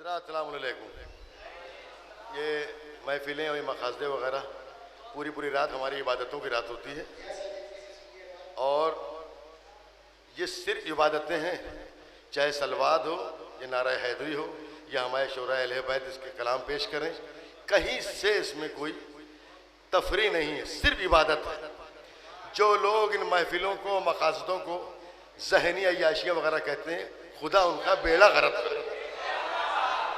हज़रात अस्सलाम वालेकुम। ये महफिलें और मखाज़े वगैरह पूरी रात हमारी इबादतों की रात होती है और ये सिर्फ इबादतें हैं, चाहे सलवात हो या नारा हैदरी हो या हमारे शोरा अहले बैत इसके कलाम पेश करें, कहीं से इसमें कोई तफरी नहीं है, सिर्फ इबादत है। जो लोग इन महफिलों को मकासदों को ज़हनी अय्याशियाँ वगैरह कहते हैं, खुदा उनका बेड़ा गर्क करे।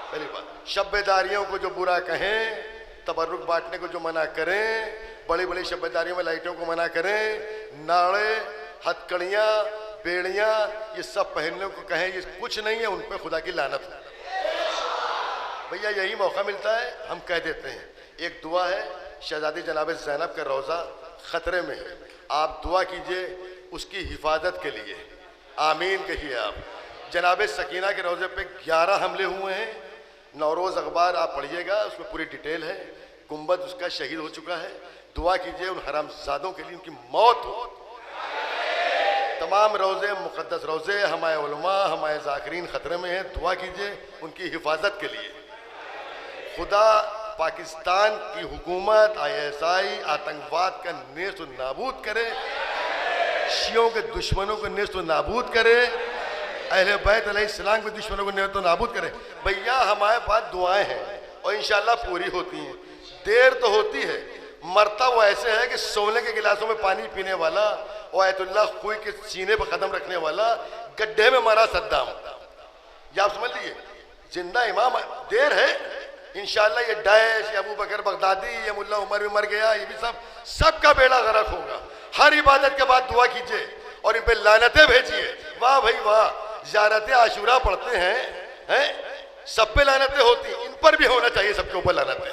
पहली बात, शब्बेदारियों को जो बुरा कहें, तबर्रुक बांटने को जो मना करें, बड़ी बड़ी शब्बेदारियों में लाइटों को मना करें, नाड़े हथकड़ियाँ बेड़ियाँ ये सब पहनने को कहें, ये कुछ नहीं है, उन पर खुदा की लानत है। भैया यही मौका मिलता है, हम कह देते हैं। एक दुआ है, शहजादी जनाब ज़ैनब का रोज़ा ख़तरे में है, आप दुआ कीजिए उसकी हिफाजत के लिए, आमीन कहिए आप। जनाब सकीना के रोज़े पे 11 हमले हुए हैं, नौरोज़ अखबार आप पढ़िएगा, उसमें पूरी डिटेल है। गुंबद उसका शहीद हो चुका है, दुआ कीजिए उन हरामज़ादों के लिए उनकी मौत हो। तमाम रोज़े मुक़द्दस रोज़े हमारे उलमा हमारे ज़ाकिरीन ख़तरे में हैं, दुआ कीजिए उनकी हिफाजत के लिए। खुदा पाकिस्तान की हुकूमत ISI आतंकवाद का नेस्त नाबूद करे, शियों के दुश्मनों को नेस्त नाबूद करे, अहले बैत अलैहिस्सलाम के दुश्मनों को नेस्त नाबूद करे। भैया हमारे पास दुआएं हैं और इंशाअल्लाह पूरी होती हैं। देर तो होती है, मरता वो ऐसे है कि सोने के गिलासों में पानी पीने वाला और आयतुल्लाह खुई के सीने पर कदम रखने वाला गड्ढे में मरा सद्दाम। ये आप समझ लीजिए, जिंदा इमाम। देर है, इंशाअल्लाह ये डैश या अबू बकर बगदादी या मुल्ला उमर भी मर गया, ये भी सबका बेड़ा गर्क होगा। हर इबादत के बाद दुआ कीजिए और इन पे लानतें भेजिए। वाह भाई वाह, ज़ियारत आशूरा पढ़ते हैं, सब पे लानतें होती, इन पर भी होना चाहिए, सबके ऊपर लानतें।